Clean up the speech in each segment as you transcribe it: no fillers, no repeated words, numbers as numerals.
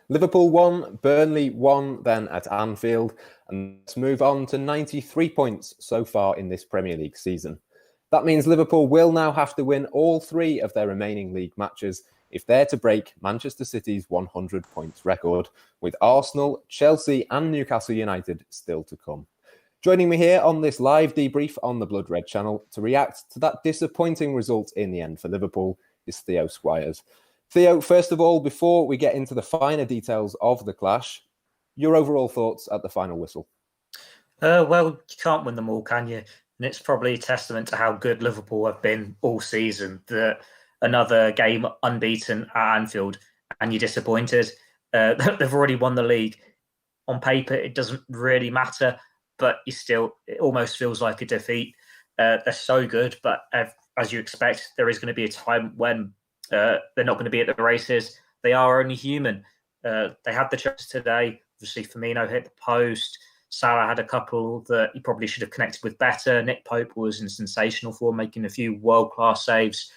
Liverpool won, Burnley won then at Anfield, and let's move on to 93 points so far in this Premier League season. That means Liverpool will now have to win all 3 of their remaining league matches if they're to break Manchester City's 100 points record, with Arsenal, Chelsea and Newcastle United still to come. Joining me here on this live debrief on the Blood Red channel to react to that disappointing result in the end for Liverpool is Theo Squitres. Theo, first of all, before we get into the finer details of the clash, your overall thoughts at the final whistle? Well, you can't win them all, can you? And it's probably a testament to how good Liverpool have been all season that another game unbeaten at Anfield and you're disappointed. They've already won the league. On paper, it doesn't really matter, but it almost feels like a defeat. They're so good, but as you expect, there is going to be a time when they're not going to be at the races. They are only human. They had the chance today. Obviously, Firmino hit the post. Salah had a couple that he probably should have connected with better. Nick Pope was in sensational form, making a few world-class saves.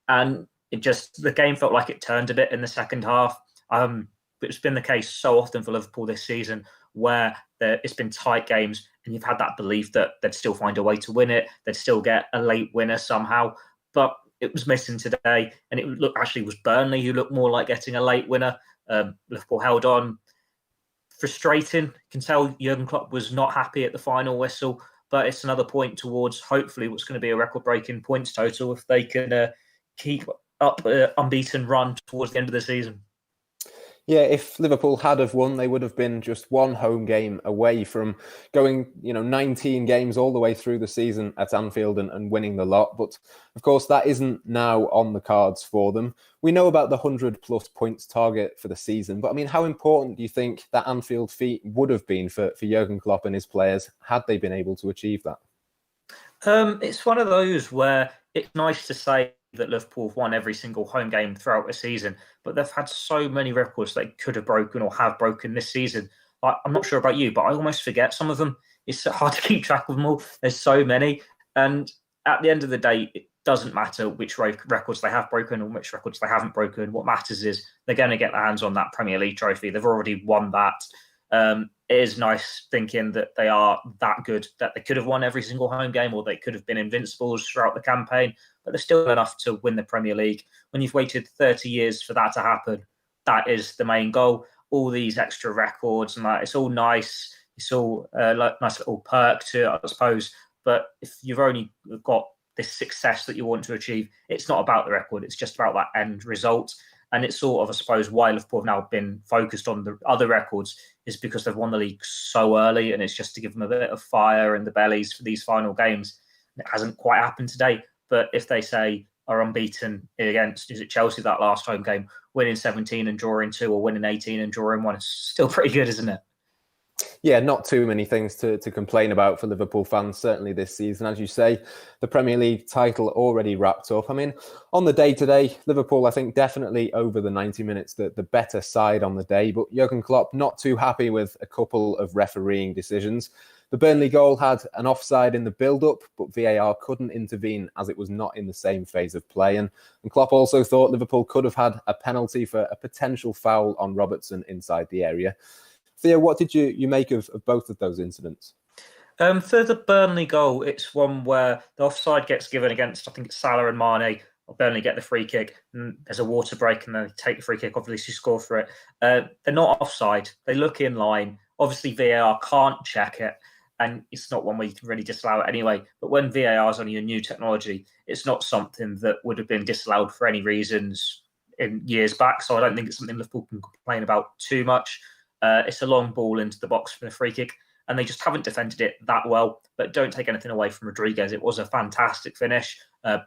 And the game felt like it turned a bit in the second half. It's been the case so often for Liverpool this season where it's been tight games and you've had that belief that they'd still find a way to win it. They'd still get a late winner somehow. But it was missing today. And it was Burnley who looked more like getting a late winner. Liverpool held on. Frustrating. You can tell Jurgen Klopp was not happy at the final whistle, but it's another point towards hopefully what's going to be a record-breaking points total if they can keep up an unbeaten run towards the end of the season. Yeah, if Liverpool had have won, they would have been just one home game away from going, 19 games all the way through the season at Anfield and winning the lot. But of course, that isn't now on the cards for them. We know about the 100-plus points target for the season, but I mean, how important do you think that Anfield feat would have been for Jurgen Klopp and his players had they been able to achieve that? It's one of those where it's nice to say that Liverpool have won every single home game throughout the season, but they've had so many records they could have broken or have broken this season. I'm not sure about you, but I almost forget some of them. It's so hard to keep track of them all. There's so many. And at the end of the day, it doesn't matter which records they have broken or which records they haven't broken. What matters is they're going to get their hands on that Premier League trophy. They've already won that. It is nice thinking that they are that good, that they could have won every single home game or they could have been invincibles throughout the campaign, but they're still enough to win the Premier League. When you've waited 30 years for that to happen, that is the main goal. All these extra records and that, it's all nice. It's all nice little perk to it, I suppose. But if you've only got this success that you want to achieve, it's not about the record. It's just about that end result. And it's sort of, I suppose, why Liverpool have now been focused on the other records is because they've won the league so early, and it's just to give them a bit of fire in the bellies for these final games. And it hasn't quite happened today. But if they say are unbeaten against, is it Chelsea that last home game, winning 17 and drawing 2 or winning 18 and drawing 1, it's still pretty good, isn't it? Yeah, not too many things to complain about for Liverpool fans, certainly this season. As you say, the Premier League title already wrapped up. I mean, on the day today, Liverpool, I think, definitely over the 90 minutes, the better side on the day. But Jurgen Klopp not too happy with a couple of refereeing decisions. The Burnley goal had an offside in the build-up, but VAR couldn't intervene as it was not in the same phase of play. And Klopp also thought Liverpool could have had a penalty for a potential foul on Robertson inside the area. Theo, what did you make of both of those incidents? For the Burnley goal, it's one where the offside gets given against, I think it's Salah and Mane. Burnley get the free kick, and there's a water break, and they take the free kick, obviously score for it. They're not offside. They look in line. Obviously, VAR can't check it, and it's not one where you can really disallow it anyway. But when VAR is only a new technology, it's not something that would have been disallowed for any reasons in years back. So I don't think it's something Liverpool can complain about too much. It's a long ball into the box for a free kick, and they just haven't defended it that well. But don't take anything away from Rodriguez. It was a fantastic finish.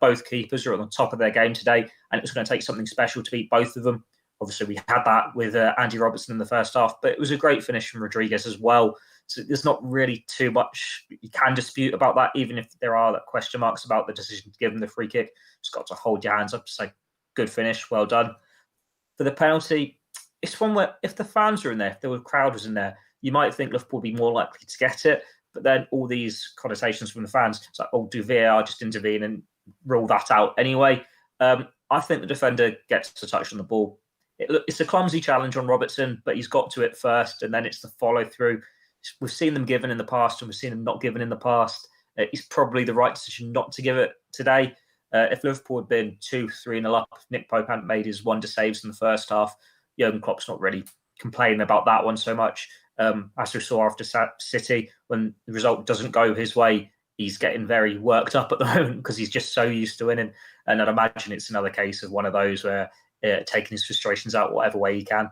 Both keepers are on the top of their game today, and it was going to take something special to beat both of them. Obviously, we had that with Andy Robertson in the first half, but it was a great finish from Rodriguez as well. So there's not really too much you can dispute about that, even if there are question marks about the decision to give him the free kick. Just got to hold your hands up to say, good finish, well done. For the penalty, it's one where if the fans are in there, if the crowd was in there, you might think Liverpool would be more likely to get it. But then all these connotations from the fans, it's like, oh, do VAR just intervene and rule that out anyway? I think the defender gets a touch on the ball. It's a clumsy challenge on Robertson, but he's got to it first, and then it's the follow through. We've seen them given in the past, and we've seen them not given in the past. It's probably the right decision not to give it today. If Liverpool had been 2-3-0 up, if Nick Pope hadn't made his wonder saves in the first half, Jurgen Klopp's not really complaining about that one so much. As we saw after City, when the result doesn't go his way, he's getting very worked up at the moment because he's just so used to winning. And I'd imagine it's another case of one of those where taking his frustrations out whatever way he can.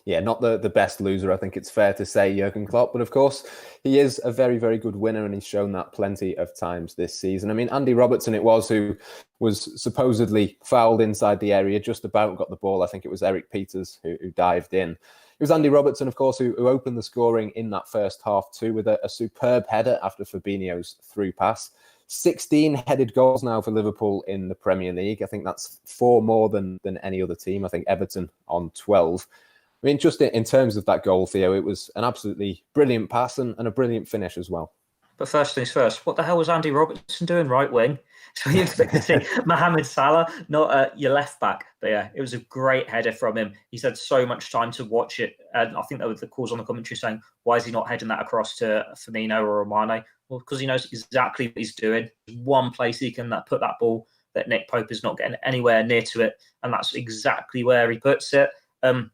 Yeah, not the best loser, I think it's fair to say, Jurgen Klopp. But of course, he is a very, very good winner, and he's shown that plenty of times this season. I mean, Andy Robertson it was who was supposedly fouled inside the area, just about got the ball. I think it was Eric Peters who dived in. It was Andy Robertson, of course, who opened the scoring in that first half too, with a superb header after Fabinho's through pass. 16 headed goals now for Liverpool in the Premier League. I think that's 4 more than any other team. I think Everton on 12. I mean, just in terms of that goal, Theo, it was an absolutely brilliant pass and a brilliant finish as well. But first things first, what the hell was Andy Robertson doing right wing? So you expect to see Mohamed Salah, not your left back. But yeah, it was a great header from him. He's had so much time to watch it. And I think there were the calls on the commentary saying, why is he not heading that across to Firmino or Mane? Well, because he knows exactly what he's doing. There's one place he can put that ball that Nick Pope is not getting anywhere near to it. And that's exactly where he puts it.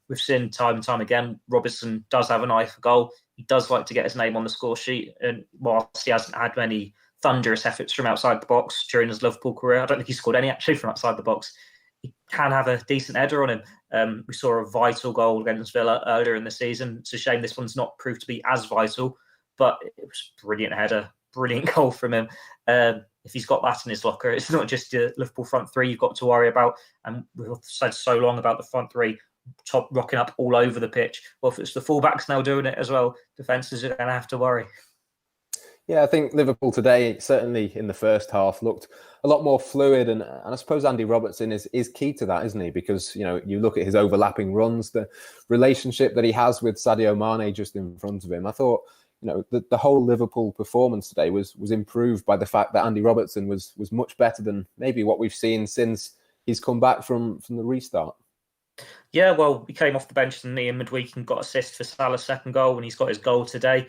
We've seen time and time again, Robertson does have an eye for goal. He does like to get his name on the score sheet. And whilst he hasn't had many thunderous efforts from outside the box during his Liverpool career, I don't think he scored any actually from outside the box. He can have a decent header on him. We saw a vital goal against Villa earlier in the season. It's a shame this one's not proved to be as vital, but it was a brilliant header, brilliant goal from him. If he's got that in his locker, it's not just the Liverpool front three you've got to worry about. And we've said so long about the front three, top rocking up all over the pitch. Well, if it's the fullbacks now doing it as well, defences are going to have to worry. Yeah, I think Liverpool today, certainly in the first half, looked a lot more fluid. And I suppose Andy Robertson is key to that, isn't he? Because, you know, you look at his overlapping runs, the relationship that he has with Sadio Mane just in front of him. I thought, you know, the whole Liverpool performance today was improved by the fact that Andy Robertson was much better than maybe what we've seen since he's come back from the restart. Yeah, well, he came off the bench in the midweek and got assist for Salah's second goal, and he's got his goal today.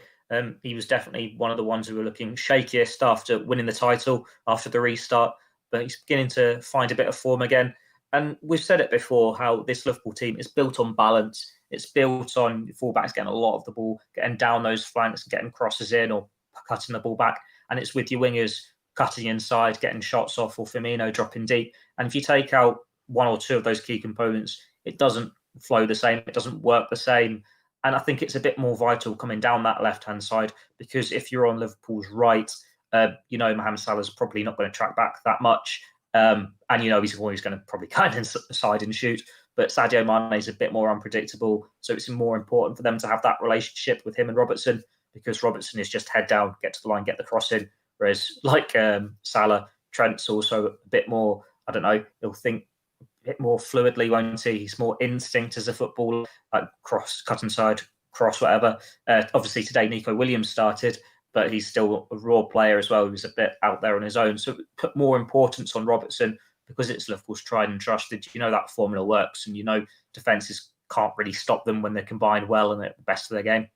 He was definitely one of the ones who were looking shakiest after winning the title after the restart, but he's beginning to find a bit of form again. And we've said it before, how this Liverpool team is built on balance. It's built on fullbacks getting a lot of the ball, getting down those flanks and getting crosses in or cutting the ball back. And it's with your wingers cutting inside, getting shots off, or Firmino dropping deep. And if you take out one or two of those key components, it doesn't flow the same. It doesn't work the same. And I think it's a bit more vital coming down that left-hand side, because if you're on Liverpool's right, Mohamed Salah's probably not going to track back that much. And, he's always going to probably kind of inside and shoot. But Sadio Mane is a bit more unpredictable. So it's more important for them to have that relationship with him and Robertson, because Robertson is just head down, get to the line, get the cross in. Whereas like Salah, Trent's also a bit more, he'll think a bit more fluidly, won't he? He's more instinct as a footballer, like cross, cut inside, cross, whatever. Obviously today Neco Williams started, but he's still a raw player as well. He was a bit out there on his own. So put more importance on Robertson because it's Liverpool's tried and trusted. That formula works, and defences can't really stop them when they're combined well and at the best of their game.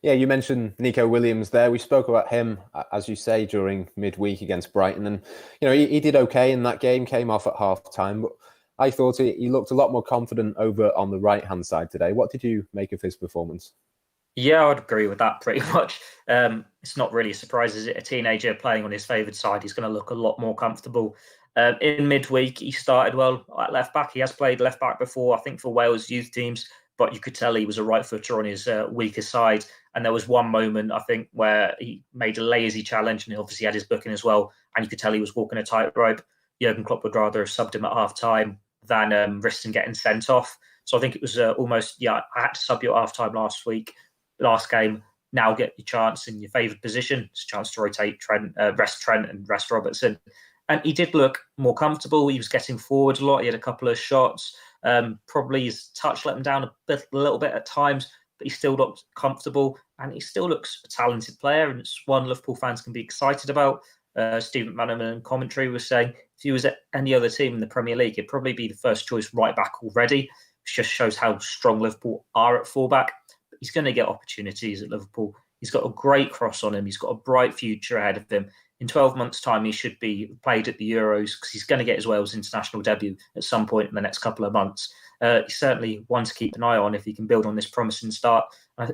Yeah, you mentioned Neco Williams there. We spoke about him, as you say, during midweek against Brighton. And, he did okay in that game, came off at half-time. But I thought he looked a lot more confident over on the right-hand side today. What did you make of his performance? Yeah, I'd agree with that pretty much. It's not really a surprise, is it? A teenager playing on his favoured side, he's going to look a lot more comfortable. In midweek, he started well at left-back. He has played left-back before, I think, for Wales youth teams. But you could tell he was a right footer on his weaker side. And there was one moment, I think, where he made a lazy challenge, and he obviously had his booking as well. And you could tell he was walking a tightrope. Jurgen Klopp would rather have subbed him at half-time than risking getting sent off. So I think it was almost, I had to sub you at half-time last game. Now get your chance in your favoured position. It's a chance to rotate rest Trent and rest Robertson. And he did look more comfortable. He was getting forward a lot. He had a couple of shots. Probably his touch let him down a little bit at times, but he still looked comfortable and he still looks a talented player, and it's one Liverpool fans can be excited about. Stephen McManaman in commentary was saying if he was at any other team in the Premier League, it'd probably be the first choice right back already, which just shows how strong Liverpool are at fullback. But he's going to get opportunities at Liverpool. He's got a great cross on him. He's got a bright future ahead of him. In 12 months' time, he should be played at the Euros because he's going to get his Wales international debut at some point in the next couple of months. He's certainly one to keep an eye on if he can build on this promising start.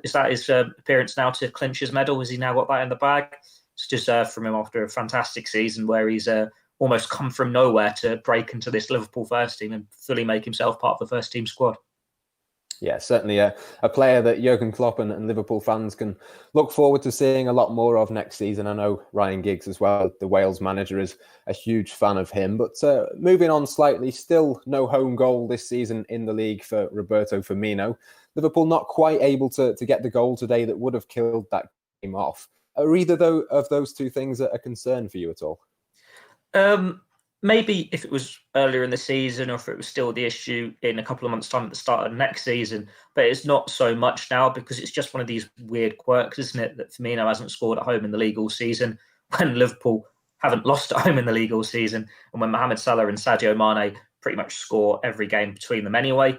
Is that his appearance now to clinch his medal? Has he now got that in the bag? It's deserved from him after a fantastic season where he's almost come from nowhere to break into this Liverpool first team and fully make himself part of the first team squad. Yeah, certainly a player that Jurgen Klopp and Liverpool fans can look forward to seeing a lot more of next season. I know Ryan Giggs as well, the Wales manager, is a huge fan of him. But moving on slightly, still no home goal this season in the league for Roberto Firmino. Liverpool not quite able to get the goal today that would have killed that game off. Are either of those two things a concern for you at all? Maybe if it was earlier in the season or if it was still the issue in a couple of months' time at the start of next season, but it's not so much now because it's just one of these weird quirks, isn't it, that Firmino hasn't scored at home in the league all season when Liverpool haven't lost at home in the league all season, and when Mohamed Salah and Sadio Mane pretty much score every game between them anyway.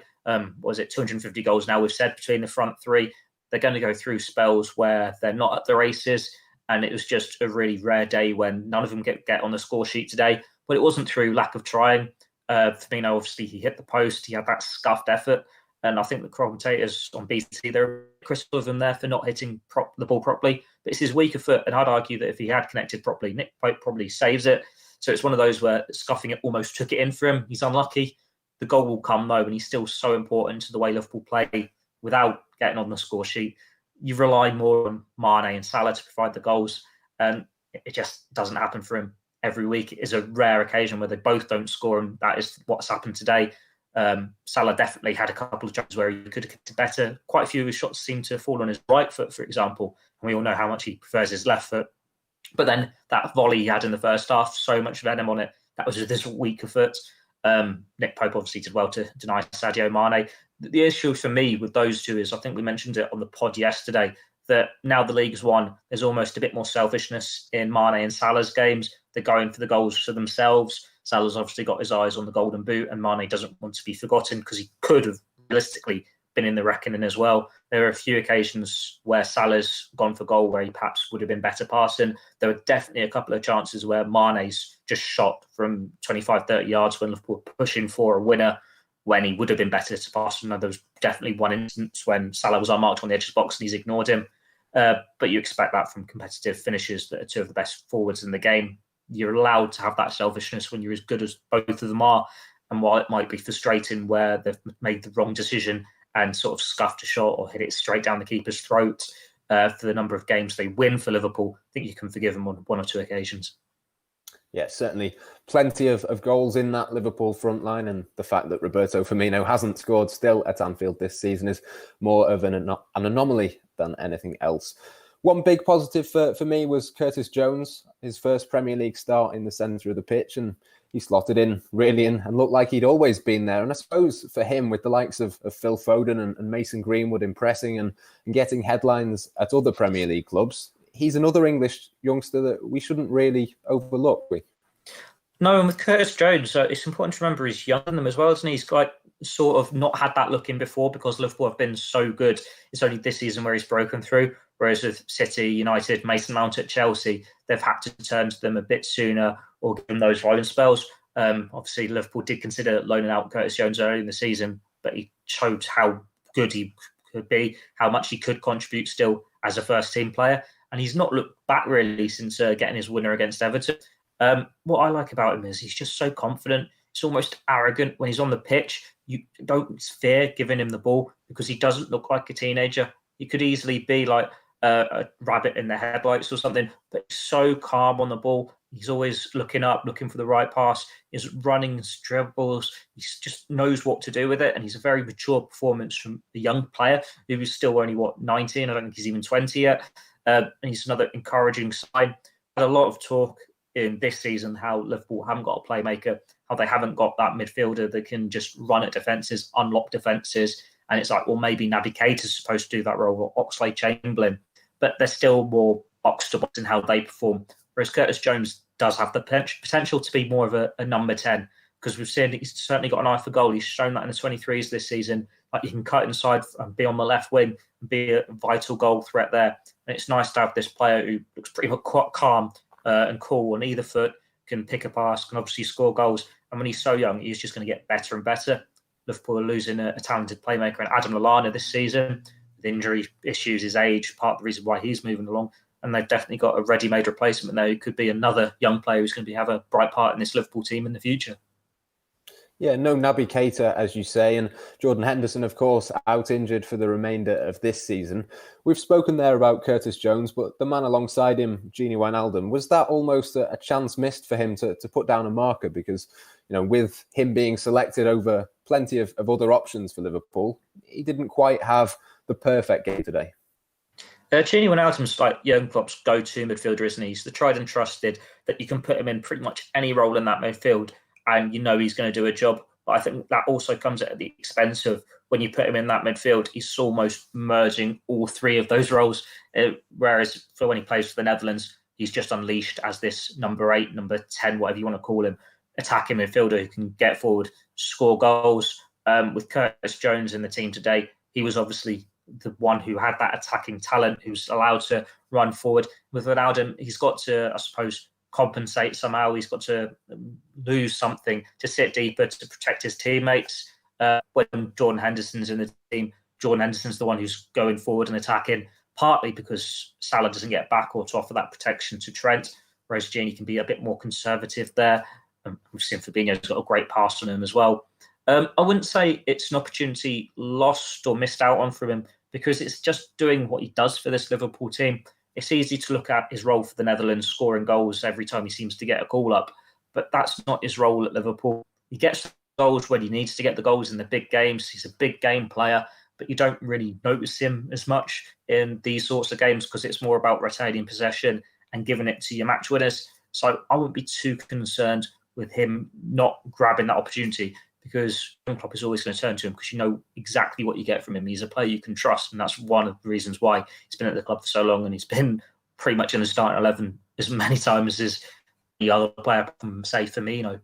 Was it 250 goals now we've said between the front three? They're going to go through spells where they're not at the races, and it was just a really rare day when none of them get on the score sheet today. But it wasn't through lack of trying. Firmino, obviously, he hit the post. He had that scuffed effort. And I think the commentators on BT, they're critical of him there for not hitting the ball properly. But it's his weaker foot. And I'd argue that if he had connected properly, Nick Pope probably saves it. So it's one of those where scuffing it almost took it in for him. He's unlucky. The goal will come, though, and he's still so important to the way Liverpool play without getting on the score sheet. You rely more on Mane and Salah to provide the goals. And it just doesn't happen for him every week. It is a rare occasion where they both don't score, and that is what's happened today. Salah definitely had a couple of chances where he could have kicked it better. Quite a few of his shots seem to fall on his right foot, for example, and we all know how much he prefers his left foot. But then that volley he had in the first half, so much venom on it, that was with his weaker foot. Nick Pope obviously did well to deny Sadio Mane. The issue for me with those two is, I think we mentioned it on the pod yesterday, that now the league's won, there's almost a bit more selfishness in Mane and Salah's games. They're going for the goals for themselves. Salah's obviously got his eyes on the golden boot, and Mane doesn't want to be forgotten because he could have realistically been in the reckoning as well. There are a few occasions where Salah's gone for goal where he perhaps would have been better passing. There were definitely a couple of chances where Mane's just shot from 25, 30 yards when Liverpool were pushing for a winner when he would have been better to pass. And there was definitely one instance when Salah was unmarked on the edge of the box and he's ignored him. But you expect that from competitive finishers that are two of the best forwards in the game. You're allowed to have that selfishness when you're as good as both of them are. And while it might be frustrating where they've made the wrong decision and sort of scuffed a shot or hit it straight down the keeper's throat for the number of games they win for Liverpool, I think you can forgive them on one or two occasions. Yeah, certainly plenty of goals in that Liverpool front line, and the fact that Roberto Firmino hasn't scored still at Anfield this season is more of an anomaly than anything else. One big positive for me was Curtis Jones, his first Premier League start in the centre of the pitch, and he slotted in really and looked like he'd always been there. And I suppose for him, with the likes of Phil Foden and Mason Greenwood impressing and getting headlines at other Premier League clubs, he's another English youngster that we shouldn't really overlook. No, and with Curtis Jones, it's important to remember he's younger than them as well, isn't he? He's like sort of not had that look in before because Liverpool have been so good. It's only this season where he's broken through. Whereas with City, United, Mason Mount at Chelsea, they've had to turn to them a bit sooner or give them those rolling spells. Obviously, Liverpool did consider loaning out Curtis Jones early in the season, but he showed how good he could be, how much he could contribute still as a first-team player. And he's not looked back really since getting his winner against Everton. What I like about him is he's just so confident. It's almost arrogant when he's on the pitch. You don't fear giving him the ball because he doesn't look like a teenager. He could easily be like a rabbit in the headlights or something, but he's so calm on the ball. He's always looking up, looking for the right pass. He's running his dribbles. He just knows what to do with it. And he's a very mature performance from a young player who is still only, 19? I don't think he's even 20 yet. And he's another encouraging sign. Had a lot of talk in this season how Liverpool haven't got a playmaker, how they haven't got that midfielder that can just run at defences, unlock defences. And it's like, well, maybe Naby Keita's supposed to do that role, or Oxlade-Chamberlain, but they're still more box to box in how they perform. Whereas Curtis Jones does have the potential to be more of a number 10, because we've seen he's certainly got an eye for goal. He's shown that in the 23s this season. Like, he can cut inside and be on the left wing and be a vital goal threat there. And it's nice to have this player who looks pretty much quite calm and cool on either foot, can pick a pass, can obviously score goals. And when he's so young, he's just going to get better and better. Liverpool are losing a talented playmaker in Adam Lallana this season. With injury issues, his age, part of the reason why he's moving along. And they've definitely got a ready-made replacement there who could be another young player who's going to have a bright part in this Liverpool team in the future. Yeah, no Naby Keita, as you say, and Jordan Henderson, of course, out injured for the remainder of this season. We've spoken there about Curtis Jones, but the man alongside him, Wijnaldum, was that almost a chance missed for him to put down a marker? Because, with him being selected over plenty of other options for Liverpool, he didn't quite have the perfect game today. Wijnaldum's like Jurgen Klopp's go-to midfielder, isn't he? He's the tried and trusted that you can put him in pretty much any role in that midfield, and he's going to do a job. But I think that also comes at the expense of when you put him in that midfield, he's almost merging all three of those roles. Whereas for when he plays for the Netherlands, he's just unleashed as this number 8, number 10, whatever you want to call him, attacking midfielder who can get forward, score goals. With Curtis Jones in the team today, he was obviously the one who had that attacking talent, who's allowed to run forward. With Wijnaldum, he's got to, I suppose, compensate somehow. He's got to lose something to sit deeper to protect his teammates. When Jordan Henderson's in the team, Jordan Henderson's the one who's going forward and attacking, partly because Salah doesn't get back or to offer that protection to Trent, whereas Gini can be a bit more conservative there. We've seen Fabinho's got a great pass on him as well. I wouldn't say it's an opportunity lost or missed out on from him, because it's just doing what he does for this Liverpool team. It's easy to look at his role for the Netherlands, scoring goals every time he seems to get a call up, but that's not his role at Liverpool. He gets goals when he needs to get the goals in the big games. He's a big game player, but you don't really notice him as much in these sorts of games because it's more about retaining possession and giving it to your match winners. So I wouldn't be too concerned with him not grabbing that opportunity, because Klopp is always going to turn to him because you know exactly what you get from him. He's a player you can trust, and that's one of the reasons why he's been at the club for so long, and he's been pretty much in the starting 11 as many times as the other player from, say, Firmino.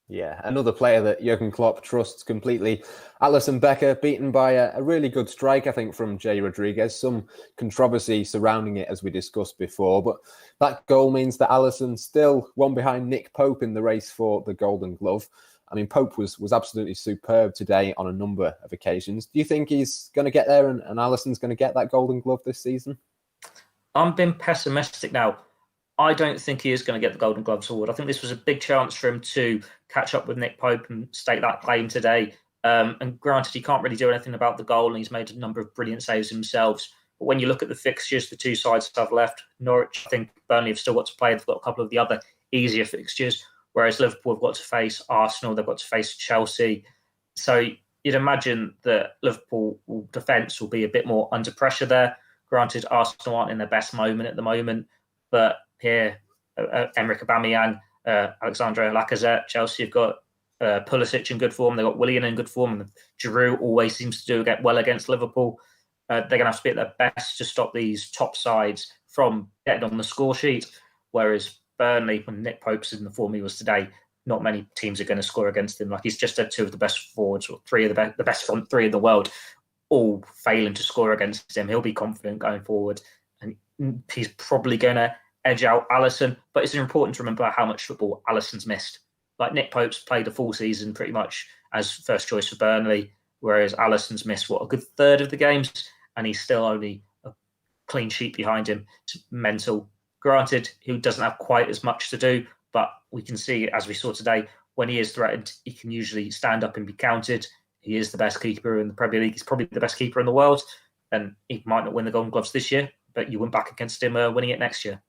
Yeah, another player that Jurgen Klopp trusts completely. Alisson Becker, beaten by a really good strike, I think, from Jay Rodriguez. Some controversy surrounding it, as we discussed before. But that goal means that Alisson still one behind Nick Pope in the race for the Golden Glove. I mean, Pope was absolutely superb today on a number of occasions. Do you think he's going to get there and Alisson's going to get that Golden Glove this season? I'm being pessimistic now. I don't think he is going to get the Golden Gloves award. I think this was a big chance for him to catch up with Nick Pope and stake that claim today. And granted, he can't really do anything about the goal, and he's made a number of brilliant saves themselves. But when you look at the fixtures the two sides have left, Norwich, I think Burnley have still got to play. They've got a couple of the other easier fixtures, whereas Liverpool have got to face Arsenal, they've got to face Chelsea. So you'd imagine that Liverpool defence will be a bit more under pressure there. Granted, Arsenal aren't in their best moment at the moment, but here, Emerick Aubameyang, Alexandre Lacazette, Chelsea have got Pulisic in good form. They've got Willian in good form. And Giroud always seems to do well against Liverpool. They're going to have to be at their best to stop these top sides from getting on the score sheet. Whereas Burnley, when Nick Pope's in the form he was today, not many teams are going to score against him. Like, he's just had two of the best forwards, or three of the best front three in the world, all failing to score against him. He'll be confident going forward, and he's probably going to edge out Alisson. But it's important to remember how much football Alisson's missed. Like, Nick Pope's played a full season pretty much as first choice for Burnley, whereas Alisson's missed a good third of the games, and he's still only a clean sheet behind him. It's mental. Granted, he doesn't have quite as much to do, but we can see, as we saw today, when he is threatened, he can usually stand up and be counted. He is the best keeper in the Premier League. He's probably the best keeper in the world, and he might not win the Golden Gloves this year, but you went back against him winning it next year.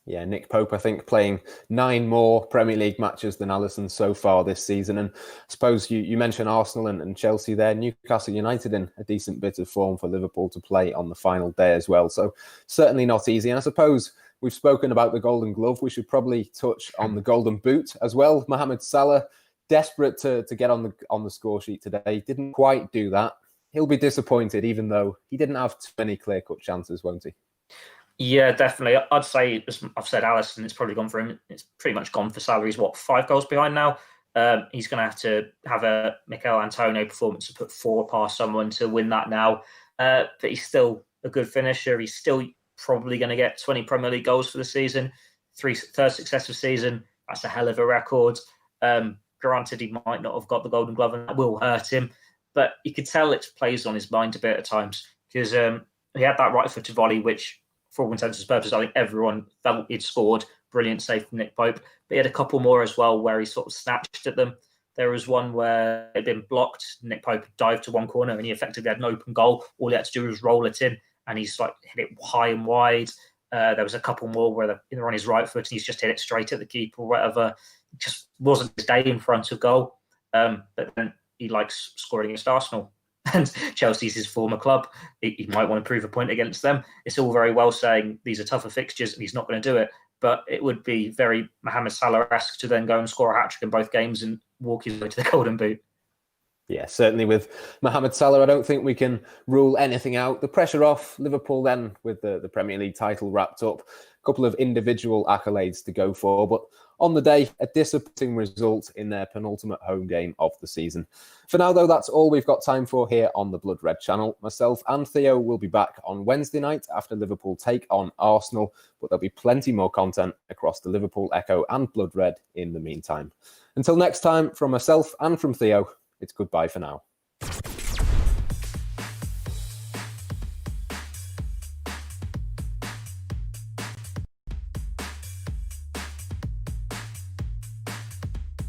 Yeah, Nick Pope, I think, playing 9 more Premier League matches than Alisson so far this season. And I suppose you mentioned Arsenal and Chelsea there. Newcastle United in a decent bit of form for Liverpool to play on the final day as well. So certainly not easy. And I suppose we've spoken about the Golden Glove. We should probably touch on the Golden Boot as well. Mohamed Salah, desperate to get on the score sheet today. Didn't quite do that. He'll be disappointed, even though he didn't have too many clear-cut chances, won't he? Yeah, definitely. I'd say, as I've said, Addison, it's probably gone for him. It's pretty much gone for salaries. What, 5 goals behind now? He's going to have a Mikel Antonio performance to put 4 past someone to win that now. But he's still a good finisher. He's still probably going to get 20 Premier League goals for the season. Third successive season. That's a hell of a record. Granted, he might not have got the Golden Glove, and that will hurt him. But you could tell it plays on his mind a bit at times, because he had that right-footed volley, which, for all intents and purposes, I think everyone felt he'd scored. Brilliant save from Nick Pope. But he had a couple more as well where he sort of snatched at them. There was one where it had been blocked. Nick Pope dived to one corner and he effectively had an open goal. All he had to do was roll it in, and he's like hit it high and wide. There was a couple more where they're on his right foot and he's just hit it straight at the keeper or whatever. It just wasn't his day in front of goal. But then he likes scoring against Arsenal. And Chelsea's his former club. He might want to prove a point against them. It's all very well saying these are tougher fixtures and he's not going to do it. But it would be very Mohamed Salah-esque to then go and score a hat-trick in both games and walk his way to the Golden Boot. Yeah, certainly with Mohamed Salah, I don't think we can rule anything out. The pressure off. Liverpool then, with the Premier League title wrapped up. A couple of individual accolades to go for. But on the day, a disappointing result in their penultimate home game of the season. For now, though, that's all we've got time for here on the Blood Red channel. Myself and Theo will be back on Wednesday night after Liverpool take on Arsenal. But there'll be plenty more content across the Liverpool Echo and Blood Red in the meantime. Until next time, from myself and from Theo, it's goodbye for now.